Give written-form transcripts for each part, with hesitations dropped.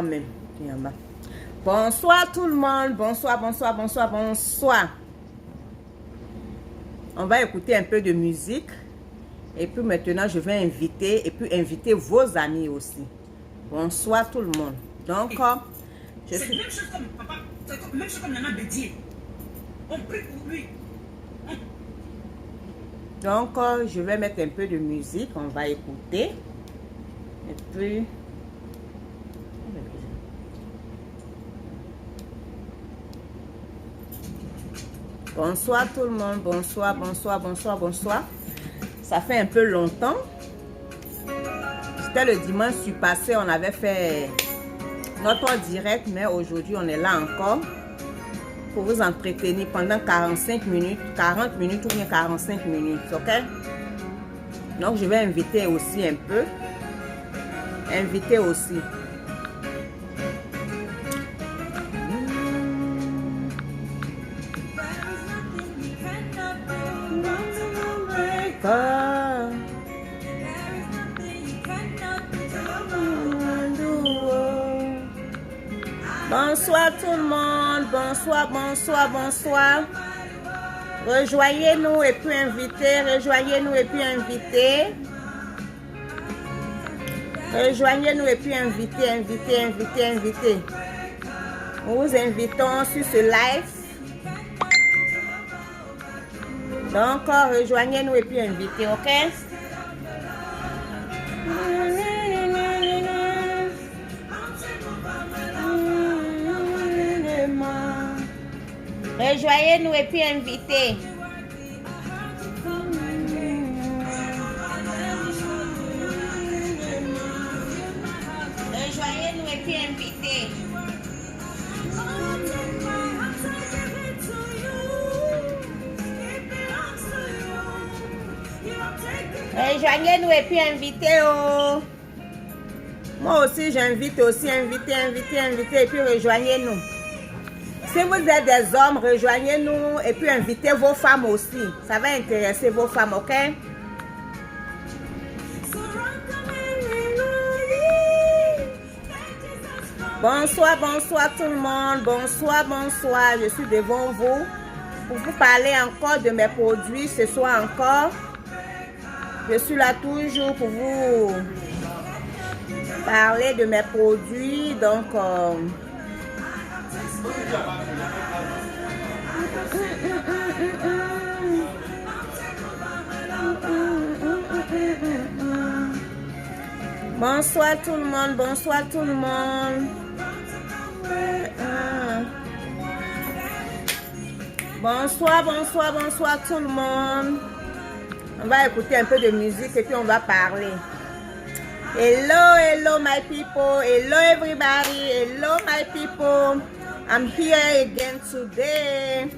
Même. Bonsoir tout le monde, bonsoir, bonsoir, bonsoir, bonsoir. On va écouter un peu de musique. Et puis maintenant, je vais inviter vos amis aussi. Bonsoir tout le monde. Donc, je suis... Même chose comme papa, c'est même chose comme Nana Bédier. On prie pour lui. Donc, je vais mettre un peu de musique. On va écouter. Et puis... Bonsoir tout le monde, bonsoir, bonsoir, bonsoir, bonsoir. Ça fait un peu longtemps. C'était le dimanche passé, on avait fait notre direct, mais aujourd'hui on est là encore pour vous entretenir pendant 45 minutes, 40 minutes ou bien 45 minutes, ok? Donc je vais inviter aussi un peu. Inviter aussi. Bonsoir tout le monde, bonsoir, bonsoir, bonsoir. Rejoignez-nous et puis invitez, rejoignez-nous et puis invitez. Rejoignez-nous et puis invitez, invitez, invitez, invitez. Nous vous invitons sur ce live. Donc, rejoignez-nous et puis invitez, ok? Rejoignez-nous et puis invitez. Rejoignez-nous et puis invitez. Rejoignez-nous et puis invitez. Oh. Moi aussi, j'invite aussi, invitez, invitez, invitez et puis rejoignez-nous. Si vous êtes des hommes, rejoignez-nous et puis invitez vos femmes aussi. Ça va intéresser vos femmes, ok? Bonsoir, bonsoir tout le monde. Bonsoir, bonsoir. Je suis devant vous pour vous parler encore de mes produits ce soir encore. Je suis là toujours pour vous parler de mes produits. Donc, bonsoir tout le monde, bonsoir tout le monde. Bonsoir, bonsoir, bonsoir tout le monde. On va écouter un peu de musique et puis on va parler. Hello, hello my people. Hello everybody. Hello my people. I'm here again today.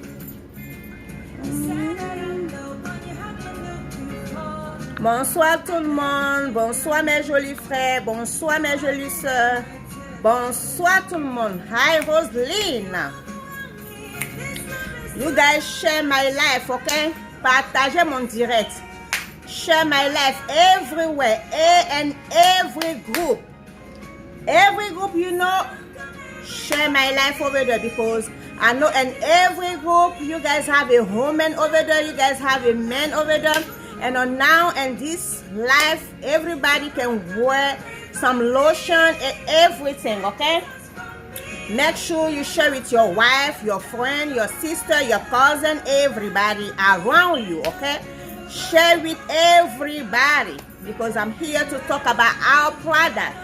Bonsoir tout le monde. Bonsoir mes jolis frères. Bonsoir mes jolies sœurs. Bonsoir tout le monde. Hi Roseline. You guys share my life, okay? Partagez mon direct. Share my life everywhere and every group. Every group, you know, share my life over there because I know in every group you guys have a woman over there, you guys have a man over there. And now in this life, everybody can wear some lotion and everything, okay? Make sure you share with your wife, your friend, your sister, your cousin, everybody around you, okay? Share with everybody because I'm here to talk about our product.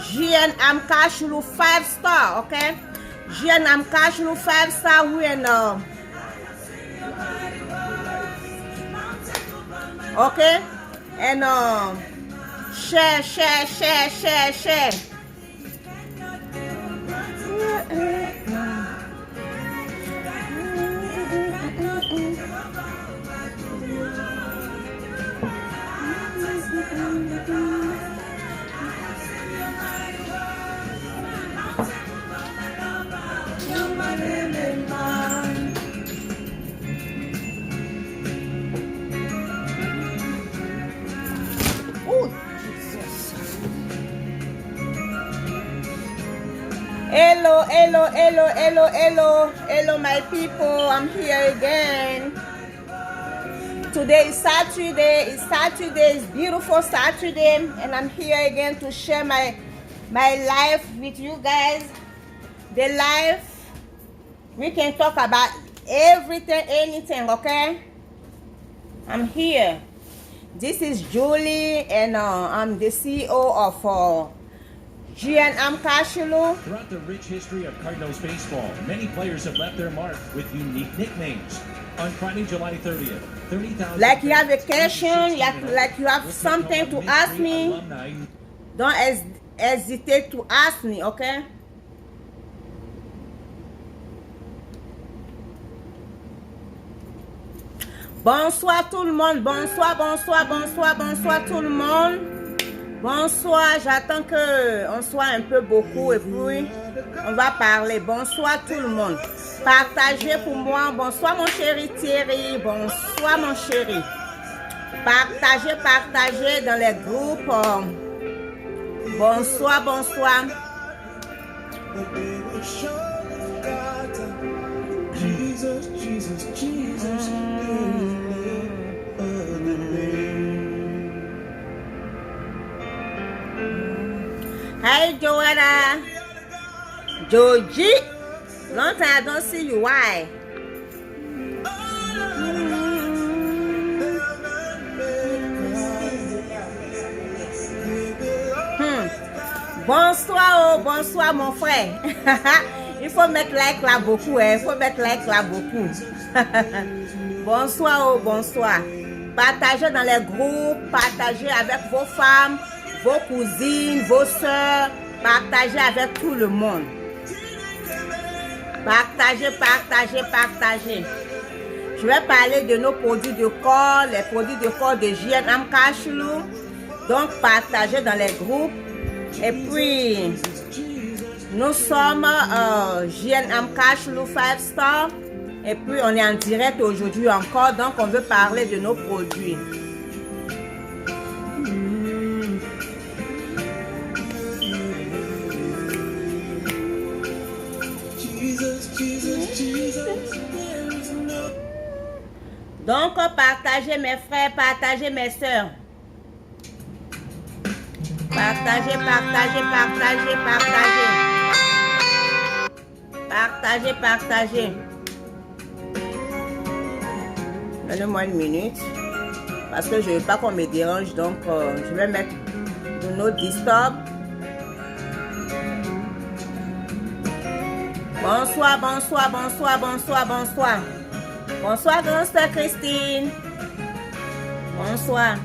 G&M Cashew 5-star, okay? G&M Cashew 5-star, we're in okay? And share, share, share, share, share. Oh, Jesus. Hello, hello, hello, hello, hello, hello, my people. I'm here again. Today is Saturday. It's beautiful Saturday, and I'm here again to share my life with you guys. The life, we can talk about everything, anything, okay? I'm here. This is Julie, and I'm the CEO of G&M Cashelou. Throughout the rich history of Cardinals baseball, many players have left their mark with unique nicknames. On Friday, July 30th, 30,000... Like you have a question, like you have something to ask me, don't hesitate to ask me, okay? Bonsoir tout le monde, bonsoir, bonsoir, bonsoir, bonsoir tout le monde. Bonsoir, j'attends que on soit un peu beaucoup et puis on va parler. Bonsoir tout le monde. Partagez pour moi. Bonsoir mon chéri Thierry. Bonsoir mon chéri. Partagez, partagez dans les groupes. Bonsoir, bonsoir. Jesus, Jesus, Jesus. Hi Joanna. Joji. Long time I don't see you. Why? Bonsoir, oh, bonsoir mon frère. Il faut mettre like là beaucoup, hein. Il faut mettre like là beaucoup. Bonsoir, oh, bonsoir. Partagez dans les groupes, partagez avec vos femmes, vos cousines, vos soeurs. Partagez avec tout le monde. Partagez, partagez, partagez. Je vais parler de nos produits de corps, les produits de corps de G&M Cashelou. Donc, partagez dans les groupes. Et puis, nous sommes G&M Cashelou 5 Star. Et puis, on est en direct aujourd'hui encore. Donc, on veut parler de nos produits. Donc, partagez mes frères, partagez mes soeurs. Partagez, partagez, partagez, partagez. Partagez, partagez. Donnez-moi une minute. Parce que je ne veux pas qu'on me dérange. Donc, je vais mettre Do Not Disturb. Bonsoir, bonsoir, bonsoir, bonsoir, bonsoir. Bonsoir, grande sœur Christine. Bonsoir.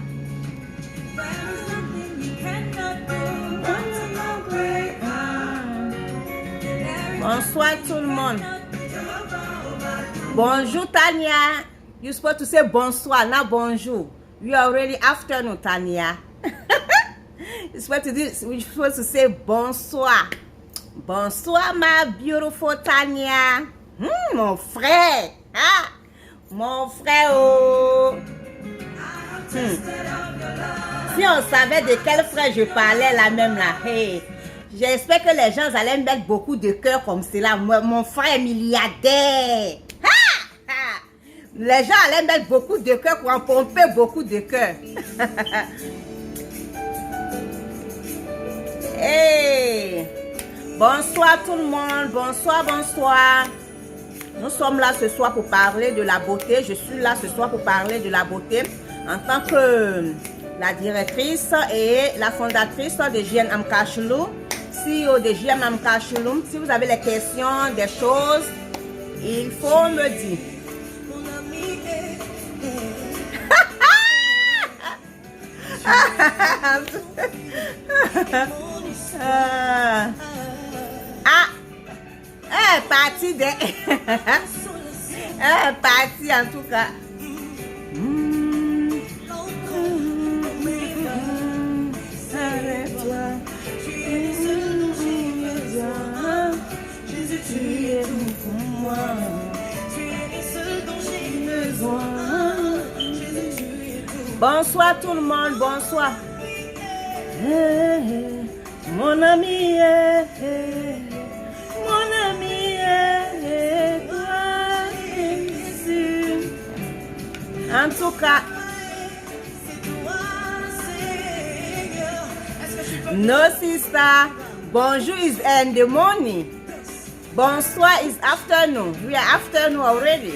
Bonsoir tout le monde. Bonjour Tanya. You're supposed to say bonsoir, not bonjour. You are already afternoon, Tanya. You're supposed to say bonsoir. Bonsoir, my beautiful Tanya. Mon frère. Ah, mon frère. Oh. Si on savait de quel frère je parlais là même là. Hey. J'espère que les gens allaient mettre beaucoup de cœur comme cela. Mon frère est milliardaire. Ha! Ha! Les gens allaient mettre beaucoup de cœur pour en pomper beaucoup de cœur. Hey! Bonsoir tout le monde. Bonsoir, bonsoir. Nous sommes là ce soir pour parler de la beauté. Je suis là ce soir pour parler de la beauté en tant que la directrice et la fondatrice de G&M Cashelou. CEO de G&M Cashelou. Si vous avez des questions, des choses, il faut me dire. Elle est partie de... Elle est partie en tout cas. Bonsoir tout le monde, bonsoir. Mon ami, cas, no sister, bonjour is in the morning. Bonsoir is afternoon. We are afternoon already.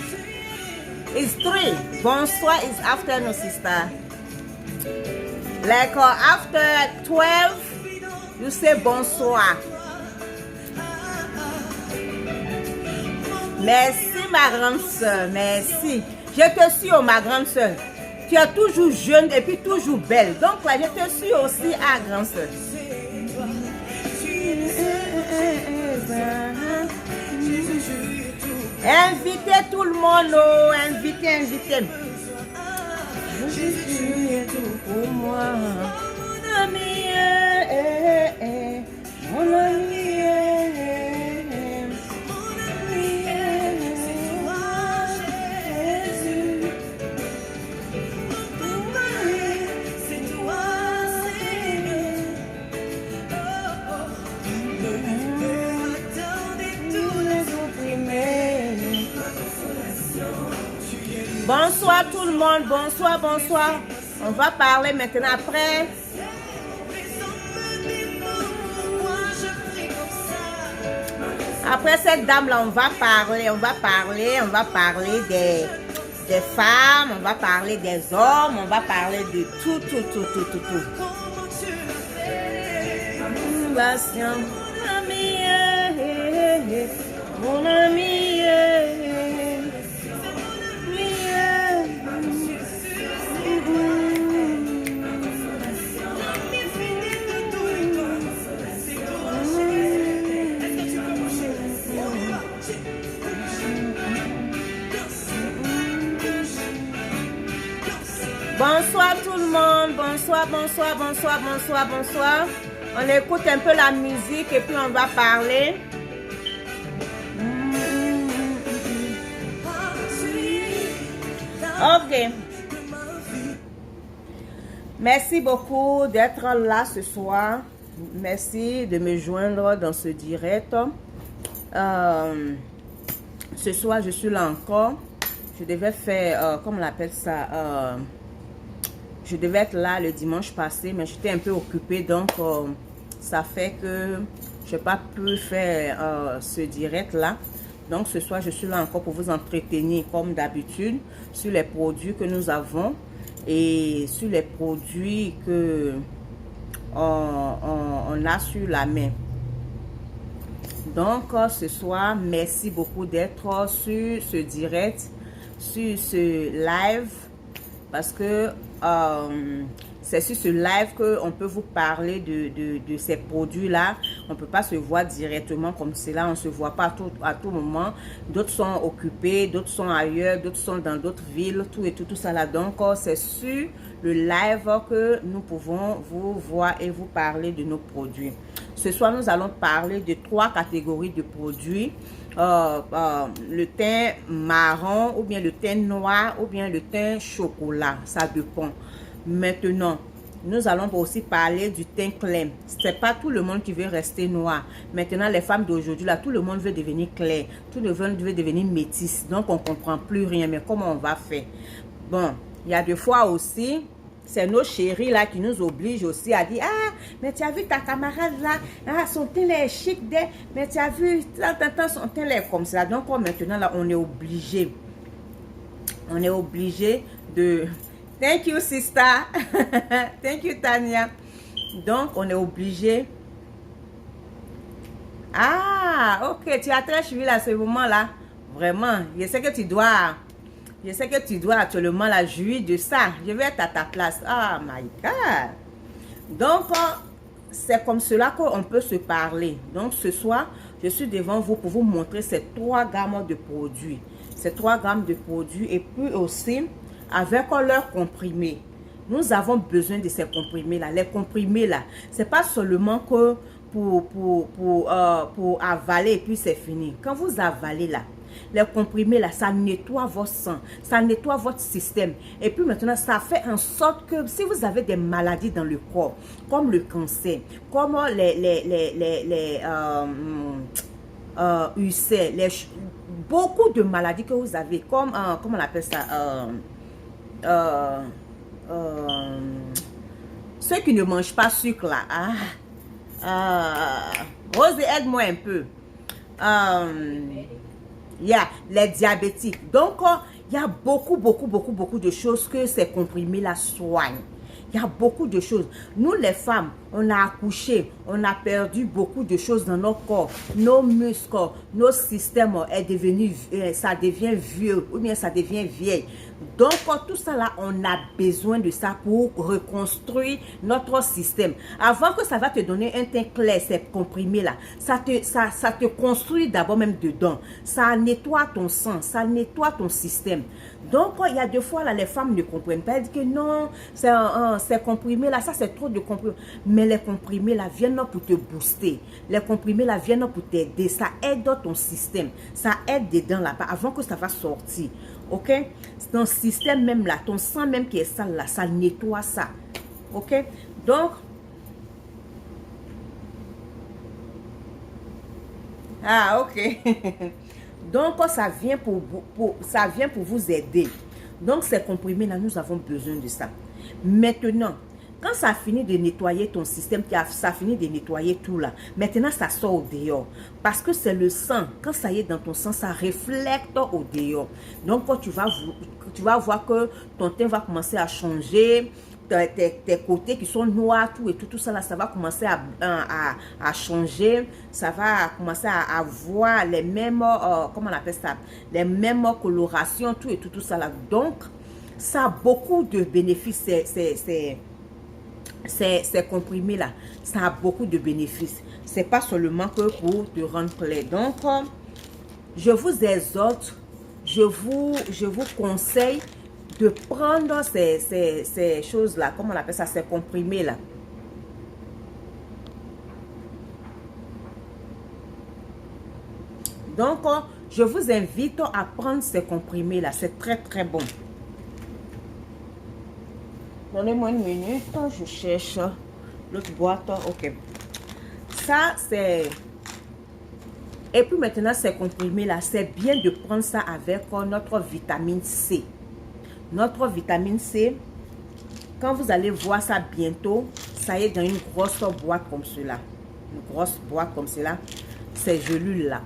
It's 3. Bonsoir is afternoon, sister. Like after 12, you say bonsoir. Merci ma grande soeur, merci. Je te suis, oh, ma grande soeur. Tu es toujours jeune et puis toujours belle. Donc là, je te suis aussi, à grande soeur. Invitez tout le monde, oh, invitez. Je suis tout pour moi. Mon ami, mon ami. Bonsoir tout le monde, bonsoir. On va parler maintenant après. Après cette dame-là, on va parler des femmes, on va parler des hommes, on va parler de tout. Mon ami, bonsoir tout le monde, bonsoir. On écoute un peu la musique et puis on va parler. Ok. Merci beaucoup d'être là ce soir. Merci de me joindre dans ce direct. Ce soir, je suis là encore. Je devais faire, comment on appelle ça, je devais être là le dimanche passé, mais j'étais un peu occupée, donc ça fait que je n'ai pas pu faire ce direct là. Donc ce soir, je suis là encore pour vous entretenir comme d'habitude sur les produits que nous avons et sur les produits que on a sur la main. Donc ce soir, merci beaucoup d'être sur ce direct, sur ce live, parce que c'est sur ce live qu'on peut vous parler de ces produits-là. On ne peut pas se voir directement comme cela. On ne se voit pas à tout moment. D'autres sont occupés, d'autres sont ailleurs, d'autres sont dans d'autres villes, tout ça là. Donc, c'est sur le live que nous pouvons vous voir et vous parler de nos produits. Ce soir, nous allons parler de 3 catégories de produits. Le teint marron, ou bien le teint noir, ou bien le teint chocolat. Ça dépend. Maintenant, nous allons aussi parler du teint clair. C'est pas tout le monde qui veut rester noir. Maintenant, les femmes d'aujourd'hui, là, tout le monde veut devenir clair. Tout le monde veut devenir métisse. Donc, on comprend plus rien. Mais comment on va faire? Bon, il y a des fois aussi, c'est nos chéris là qui nous obligent aussi à dire, ah, mais tu as vu ta camarade là, ah, son teint est chic, mais tu as vu, son teint est comme ça. Donc, maintenant, là, on est obligé. On est obligé de... Thank you, sister. Thank you, Tania. Donc, on est obligé. Ah, ok. Tu as très suivi à ce moment-là. Vraiment. Je sais que tu dois actuellement la jouir de ça. Je vais être à ta place. Oh my God. Donc, c'est comme cela qu'on peut se parler. Donc, ce soir, je suis devant vous pour vous montrer ces 3 gammes de produits. Ces 3 gammes de produits et puis aussi... avec leurs comprimés. Nous avons besoin de ces comprimés-là. Les comprimés-là, c'est pas seulement que pour avaler et puis c'est fini. Quand vous avalez là, les comprimés-là, ça nettoie votre sang, ça nettoie votre système. Et puis maintenant, ça fait en sorte que si vous avez des maladies dans le corps, comme le cancer, comme les ulcères, beaucoup de maladies que vous avez, comme, comment on appelle ça, ceux qui ne mangent pas sucre là. Rose, aide-moi un peu. Les diabétiques. Donc, il y a beaucoup de choses que ces comprimés-là soignent. Il y a beaucoup de choses. Nous, les femmes, on a accouché, on a perdu beaucoup de choses dans nos corps. Nos muscles, nos systèmes est devenu, ça devient vieux ou bien ça devient vieille. Donc, tout ça là, on a besoin de ça pour reconstruire notre système. Avant que ça va te donner un teint clair, ces comprimés-là, ça te construit d'abord même dedans. Ça nettoie ton sang, ça nettoie ton système. Donc, il y a des fois, là, les femmes ne comprennent pas. Elles disent que non, ces comprimés-là, ça c'est trop de comprimés. Mais les comprimés-là viennent pour te booster. Les comprimés-là viennent pour t'aider. Ça aide ton système. Ça aide dedans là-bas avant que ça va sortir. Ok? Ton système même là, ton sang même qui est sale là, ça nettoie ça. Ok? Donc, ok. Donc, ça vient pour vous aider. Donc, ces comprimés-là, nous avons besoin de ça. Maintenant, quand ça finit de nettoyer ton système, ça finit de nettoyer tout là, maintenant, ça sort au dehors. Parce que c'est le sang. Quand ça y est dans ton sang, ça reflète au dehors. Donc, quand tu vas voir que ton teint va commencer à changer, tes côtés qui sont noirs, tout ça là, ça va commencer à changer, ça va commencer à avoir les mêmes, comment on appelle ça, les mêmes colorations, tout ça là. Donc, ça a beaucoup de bénéfices, ces comprimés là, ça a beaucoup de bénéfices. C'est pas seulement que pour te rendre clair. Donc, je vous exhorte, je vous conseille de prendre ces choses-là, comment on appelle ça, ces comprimés-là. Donc, je vous invite à prendre ces comprimés-là. C'est très bon. Donnez-moi une minute, je cherche l'autre boîte. Ok. Ça, c'est... Et puis maintenant, ces comprimés-là, c'est bien de prendre ça avec notre vitamine C. Notre vitamine C, quand vous allez voir ça bientôt, ça y est dans une grosse boîte comme cela. Une grosse boîte comme cela. Ces gélules-là.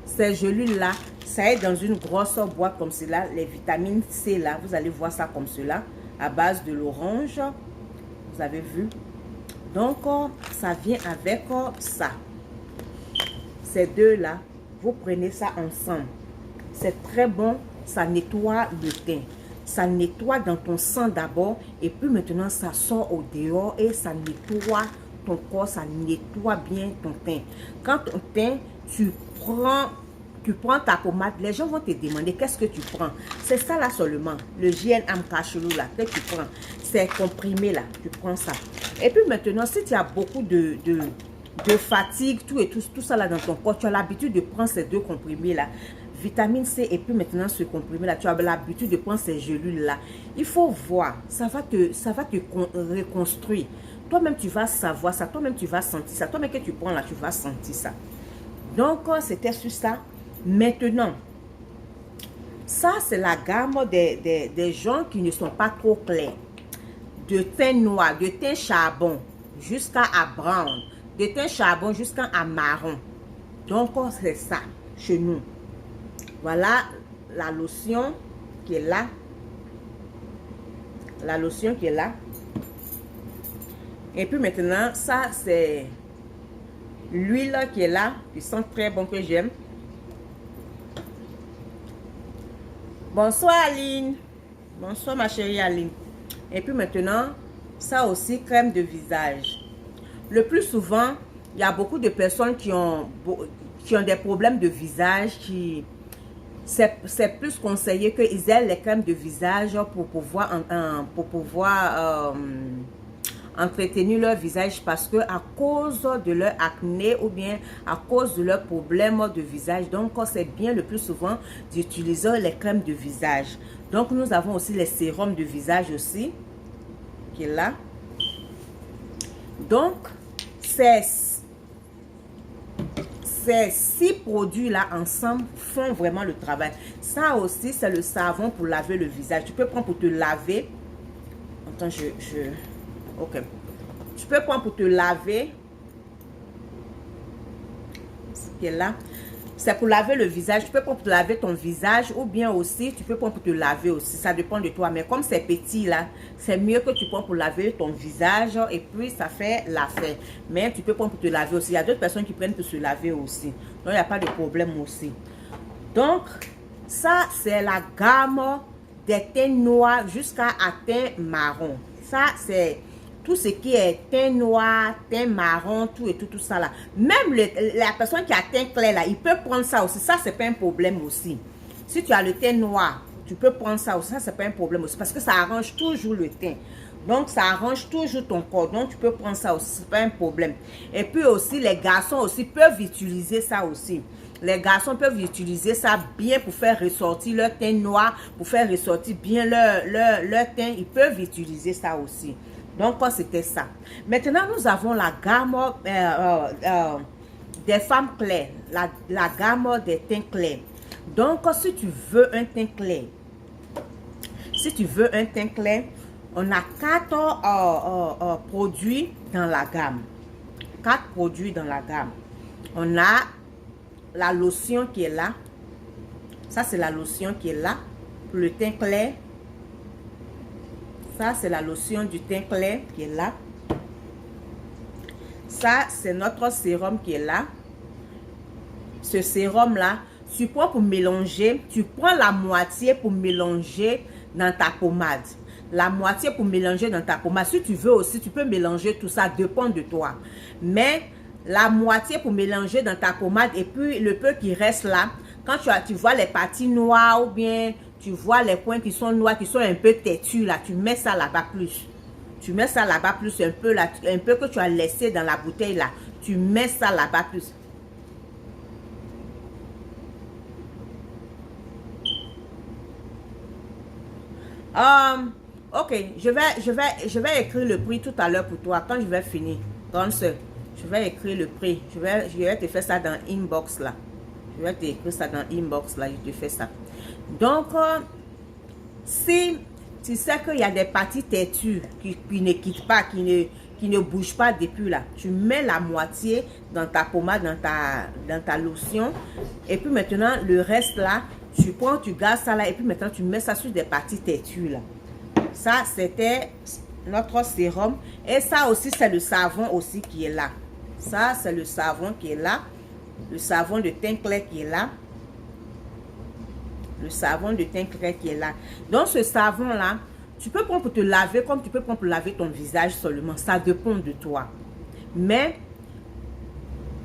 Ces gélules-là, ça y est dans une grosse boîte comme cela. Les vitamines C là, vous allez voir ça comme cela. À base de l'orange. Vous avez vu? Donc, ça vient avec ça. Ces deux-là, vous prenez ça ensemble. C'est très bon. Ça nettoie le teint. Ça nettoie dans ton sang d'abord. Et puis maintenant, ça sort au dehors. Et ça nettoie ton corps. Ça nettoie bien ton teint. Quand ton teint, tu prends ta pommade. Les gens vont te demander qu'est-ce que tu prends. C'est ça là seulement. Le GNM Cachelou là que tu prends. C'est comprimé là. Tu prends ça. Et puis maintenant, si tu as beaucoup de fatigue, tout ça là dans ton corps, tu as l'habitude de prendre ces deux comprimés là. Vitamine C et puis maintenant ce comprimé là, tu as l'habitude de prendre ces gélules là. Il faut voir, ça va te reconstruire. Toi-même tu vas savoir ça, toi-même tu vas sentir ça. Toi-même que tu prends là, tu vas sentir ça. Donc c'était sur ça. Maintenant, ça c'est la gamme des gens qui ne sont pas trop clairs. De teint noir, de teint charbon jusqu'à brown, de teint charbon jusqu'à marron. Donc c'est ça chez nous. Voilà la lotion qui est là. La lotion qui est là. Et puis maintenant, ça c'est l'huile qui est là. Qui sent très bon, que j'aime. Bonsoir Aline. Bonsoir ma chérie Aline. Et puis maintenant, ça aussi, crème de visage. Le plus souvent, il y a beaucoup de personnes qui ont des problèmes de visage, c'est plus conseillé qu'ils aient les crèmes de visage pour pouvoir entretenir leur visage, parce que à cause de leur acné ou bien à cause de leurs problèmes de visage, donc c'est bien le plus souvent d'utiliser les crèmes de visage. Donc nous avons aussi les sérums de visage aussi qui est là. Donc ces 6 produits-là ensemble font vraiment le travail. Ça aussi, c'est le savon pour laver le visage. Tu peux prendre pour te laver. Attends, ok. Tu peux prendre pour te laver. Ce qui est là. C'est pour laver le visage. Tu peux prendre pour te laver ton visage ou bien aussi, tu peux prendre pour te laver aussi. Ça dépend de toi. Mais comme c'est petit là, c'est mieux que tu prends pour laver ton visage et puis ça fait l'affaire. Mais tu peux prendre pour te laver aussi. Il y a d'autres personnes qui prennent pour se laver aussi. Donc, il n'y a pas de problème aussi. Donc, ça, c'est la gamme des teints noirs jusqu'à teint marron. Ça, c'est tout ce qui est teint noir, teint marron, tout et tout ça là. Même la personne qui a teint clair là, il peut prendre ça aussi. Ça, c'est pas un problème aussi. Si tu as le teint noir, tu peux prendre ça aussi. Ça, c'est pas un problème aussi. Parce que ça arrange toujours le teint. Donc, ça arrange toujours ton corps. Donc, tu peux prendre ça aussi. C'est pas un problème. Et puis aussi, les garçons aussi peuvent utiliser ça aussi. Les garçons peuvent utiliser ça bien pour faire ressortir leur teint noir, pour faire ressortir bien leur teint. Ils peuvent utiliser ça aussi. Donc, c'était ça. Maintenant, nous avons la gamme des femmes claires. La gamme des teints clairs. Donc, si tu veux un teint clair, on a 4 produits dans la gamme. 4 produits dans la gamme. On a la lotion qui est là. Ça, c'est la lotion qui est là. Pour le teint clair. Ça, c'est la lotion du teint clair qui est là. Ça, c'est notre sérum qui est là. Ce sérum-là, tu prends pour mélanger. Tu prends la moitié pour mélanger dans ta pommade. La moitié pour mélanger dans ta pommade. Si tu veux aussi, tu peux mélanger tout ça. Dépend de toi. Mais la moitié pour mélanger dans ta pommade. Et puis, le peu qui reste là, quand tu vois les parties noires ou bien tu vois les coins qui sont noirs, qui sont un peu têtus là, tu mets ça là-bas plus. Tu mets ça là-bas plus un peu là, un peu que tu as laissé dans la bouteille là. Tu mets ça là-bas plus. Ok, je vais écrire le prix tout à l'heure pour toi quand je vais finir. Grande soeur, je vais écrire le prix. Je vais te faire ça dans inbox là. Je vais t'écrire ça dans inbox là, je te fais ça. Donc, si tu sais qu'il y a des parties têtues qui ne quittent pas, qui ne bougent pas depuis là, tu mets la moitié dans ta pommade, dans ta lotion. Et puis maintenant, le reste là, tu prends, tu gardes ça là. Et puis maintenant, tu mets ça sur des parties têtues là. Ça, c'était notre sérum. Et ça aussi, c'est le savon aussi qui est là. Ça, c'est le savon qui est là. Le savon de teint clair qui est là. Le savon de teint clair qui est là. Donc, ce savon-là, tu peux prendre pour te laver comme tu peux prendre pour laver ton visage seulement. Ça dépend de toi. Mais,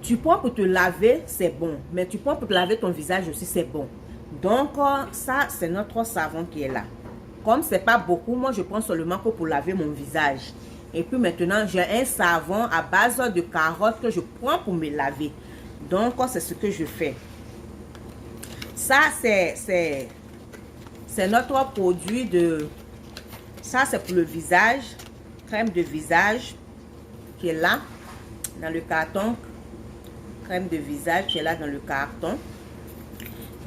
tu prends pour te laver, c'est bon. Mais tu prends pour te laver ton visage aussi, c'est bon. Donc, ça, c'est notre savon qui est là. Comme ce n'est pas beaucoup, moi, je prends seulement pour laver mon visage. Et puis maintenant, j'ai un savon à base de carottes que je prends pour me laver. Donc, c'est ce que je fais. Ça, c'est notre produit de... Ça, c'est pour le visage. Crème de visage qui est là, dans le carton. Crème de visage qui est là dans le carton.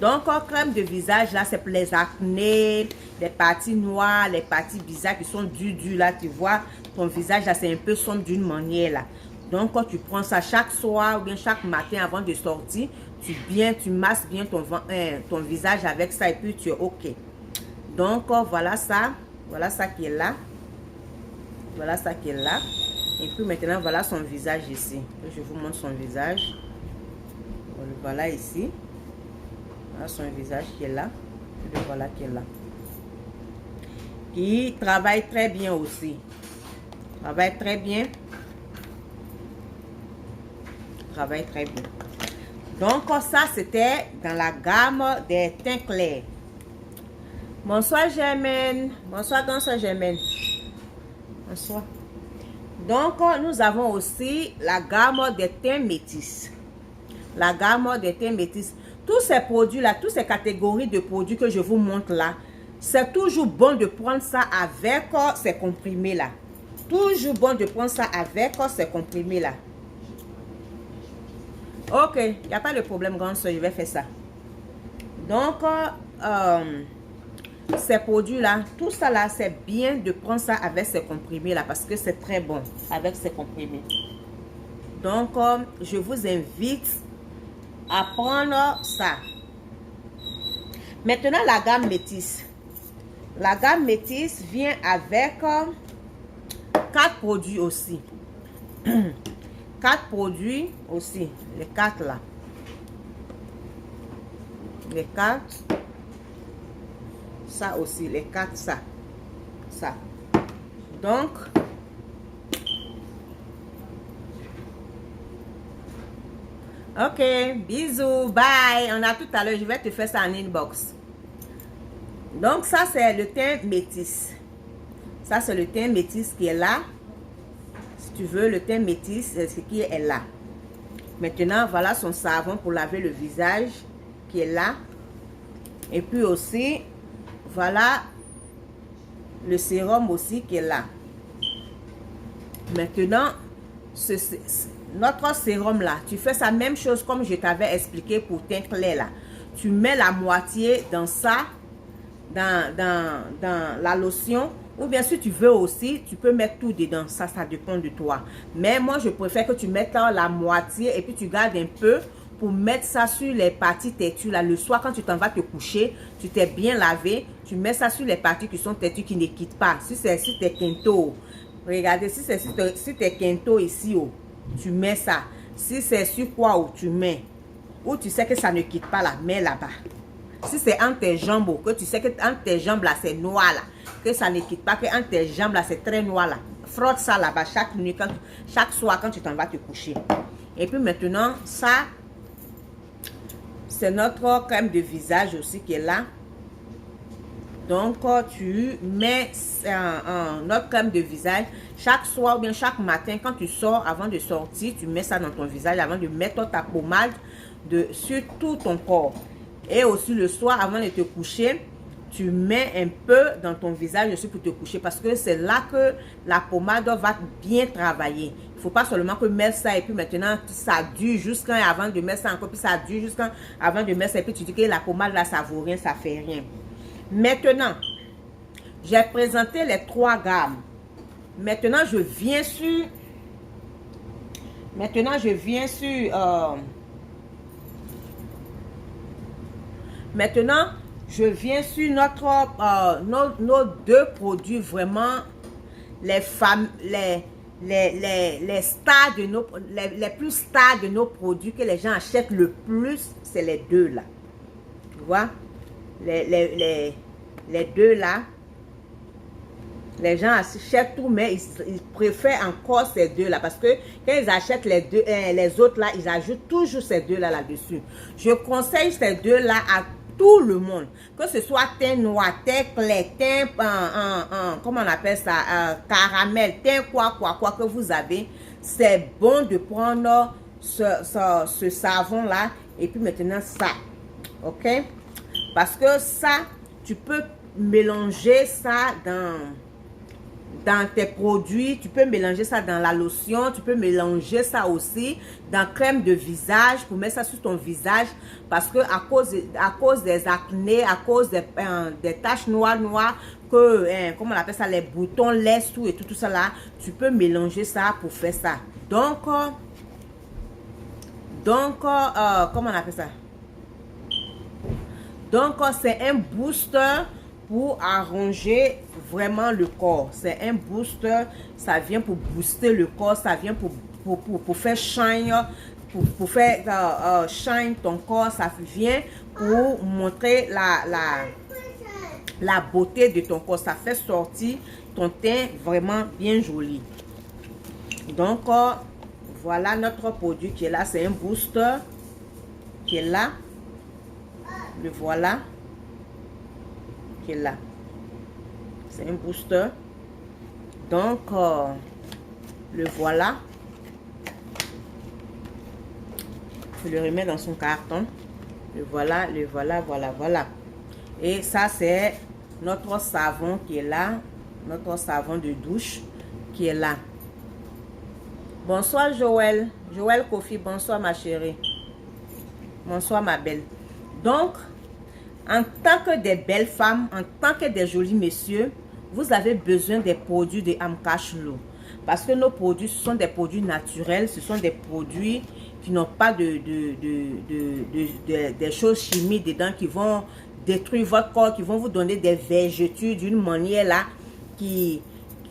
Donc, crème de visage, là, c'est pour les acnés, les parties noires, les parties bizarres qui sont dures, là, tu vois. Ton visage, là, c'est un peu sombre d'une manière, là. Donc, quand tu prends ça chaque soir ou bien chaque matin avant de sortir, tu masses bien ton visage avec ça et puis tu es OK. Donc, voilà ça. Voilà ça qui est là. Voilà ça qui est là. Et puis maintenant, voilà son visage ici. Je vous montre son visage. Voilà ici. Voilà son visage qui est là. Et voilà qui est là. Qui travaille très bien aussi. Travaille très bien. Travaille très bien. Donc, ça, c'était dans la gamme des teints clairs. Bonsoir, Germaine. Bonsoir, bonsoir, Germaine. Bonsoir. Donc, nous avons aussi la gamme des teints métis. La gamme des teints métis. Tous ces produits-là, toutes ces catégories de produits que je vous montre là, c'est toujours bon de prendre ça avec ces comprimés-là. Toujours bon de prendre ça avec ces comprimés-là. Ok, il n'y a pas de problème, grande soeur, je vais faire ça. Donc, ces produits-là, tout ça là, c'est bien de prendre ça avec ces comprimés-là parce que c'est très bon avec ces comprimés. Donc, je vous invite à prendre ça. Maintenant, la gamme métisse. La gamme métisse vient avec 4 produits aussi. 4 produits aussi. Les 4 là. Les 4. Ça aussi. Les 4 ça. Ça. Donc. Ok. Bisous. Bye. On a tout à l'heure. Je vais te faire ça en inbox. Donc ça c'est le teint métis. Ça c'est le teint métis qui est là. Si tu veux le teint métis, c'est ce qui est là. Maintenant voilà son savon pour laver le visage qui est là. Et puis aussi voilà le sérum aussi qui est là. Maintenant notre sérum là, tu fais la même chose comme je t'avais expliqué pour teint clair là. Tu mets la moitié dans ça. Dans la lotion, ou bien si tu veux aussi, tu peux mettre tout dedans, ça dépend de toi. Mais moi, je préfère que tu mettes la moitié et puis tu gardes un peu pour mettre ça sur les parties têtues. Là, le soir, quand tu t'en vas te coucher, tu t'es bien lavé, tu mets ça sur les parties qui sont têtues, qui ne quittent pas. Si c'est sur tes quintos, regardez, si c'est sur tes quintos ici, oh, tu mets ça. Si c'est sur quoi, où tu mets, où tu sais que ça ne quitte pas là, mets là-bas. Si c'est entre tes jambes, que tu sais que entre tes jambes là, c'est noir là, que ça ne quitte pas, que entre tes jambes là, c'est très noir là. Frotte ça là-bas chaque nuit, chaque soir quand tu t'en vas te coucher. Et puis maintenant, ça, c'est notre crème de visage aussi qui est là. Donc, tu mets notre crème de visage chaque soir ou bien chaque matin quand tu sors, avant de sortir, tu mets ça dans ton visage avant de mettre ta pommade sur tout ton corps. Et aussi le soir, avant de te coucher, tu mets un peu dans ton visage aussi pour te coucher. Parce que c'est là que la pommade va bien travailler. Il ne faut pas seulement que mettre ça et puis maintenant ça dure jusqu'à avant de mettre ça encore. Puis ça dure jusqu'à avant de mettre ça et puis tu dis que la pommade là, ça vaut rien, ça fait rien. Maintenant, j'ai présenté les 3 gammes. Maintenant, je viens sur... Maintenant, je viens sur nos 2 produits vraiment les stars de les plus stars de nos produits que les gens achètent le plus, c'est les 2 là. Tu vois? Les 2 là. Les gens achètent tout, mais ils préfèrent encore ces 2 là. Parce que quand ils achètent les autres là, ils ajoutent toujours ces 2 là là-dessus. Je conseille ces 2 là à tout le monde. Que ce soit teint noir, teint clair, teint, comment on appelle ça, caramel, teint quoi que vous avez. C'est bon de prendre ce savon là. Et puis maintenant ça. Ok? Parce que ça, tu peux mélanger ça dans tes produits, tu peux mélanger ça dans la lotion, tu peux mélanger ça aussi dans crème de visage pour mettre ça sur ton visage parce que à cause des acnés, à cause des taches noires que comment on appelle ça, les boutons laissent tout et tout ça là, tu peux mélanger ça pour faire ça. Donc comment on appelle ça? Donc c'est un booster pour arranger vraiment le corps. C'est un booster, ça vient pour booster le corps, ça vient pour faire shine, pour faire shine ton corps, ça vient pour montrer la beauté de ton corps, ça fait sortir ton teint vraiment bien joli. Donc voilà notre produit qui est là, c'est un booster qui est là, le voilà. Qui est là, c'est un booster. Donc le voilà, je le remets dans son carton. Le voilà, voilà. Et ça c'est notre savon qui est là, notre savon de douche qui est là. Bonsoir Joël Kofi, bonsoir ma chérie. Bonsoir, ma belle. Donc, en tant que des belles femmes, en tant que des jolis messieurs, vous avez besoin des produits de Amcashflow. Parce que nos produits, ce sont des produits naturels, ce sont des produits qui n'ont pas des choses chimiques dedans qui vont détruire votre corps, qui vont vous donner des vergetures d'une manière là,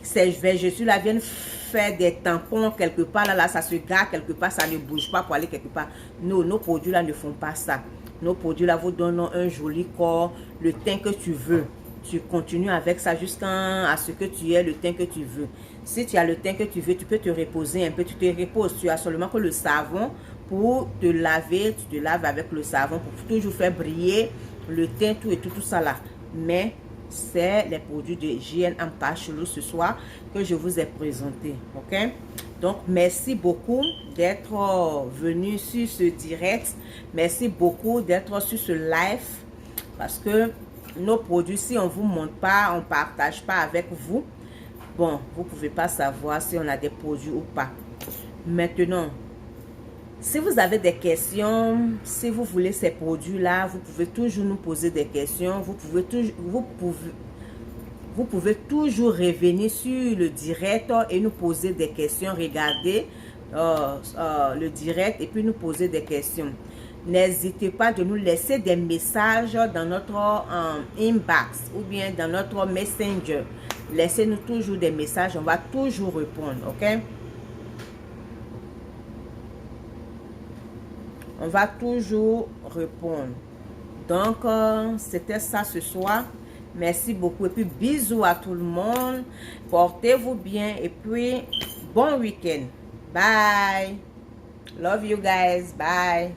ces vergetures là viennent faire des tampons quelque part, là ça se garde quelque part, ça ne bouge pas pour aller quelque part. Nos produits là ne font pas ça. Nos produits là vous donnent un joli corps, le teint que tu veux. Tu continues avec ça jusqu'à ce que tu aies le teint que tu veux. Si tu as le teint que tu veux, tu peux te reposer un peu, tu te reposes. Tu as seulement que le savon pour te laver, tu te laves avec le savon pour toujours faire briller le teint, tout et tout ça là. Mais c'est les produits de JN Amcashflow ce soir que je vous ai présenté. Ok? Donc, merci beaucoup d'être venu sur ce direct. Merci beaucoup d'être sur ce live. Parce que nos produits, si on ne vous montre pas, on ne partage pas avec vous, bon, vous ne pouvez pas savoir si on a des produits ou pas. Maintenant, si vous avez des questions, si vous voulez ces produits-là, vous pouvez toujours nous poser des questions. Vous pouvez toujours revenir sur le direct et nous poser des questions. Regardez le direct et puis nous poser des questions. N'hésitez pas de nous laisser des messages dans notre inbox ou bien dans notre messenger. Laissez-nous toujours des messages, on va toujours répondre, ok? On va toujours répondre. Donc, c'était ça ce soir. Merci beaucoup et puis bisous à tout le monde. Portez-vous bien et puis bon week-end. Bye. Love you guys. Bye.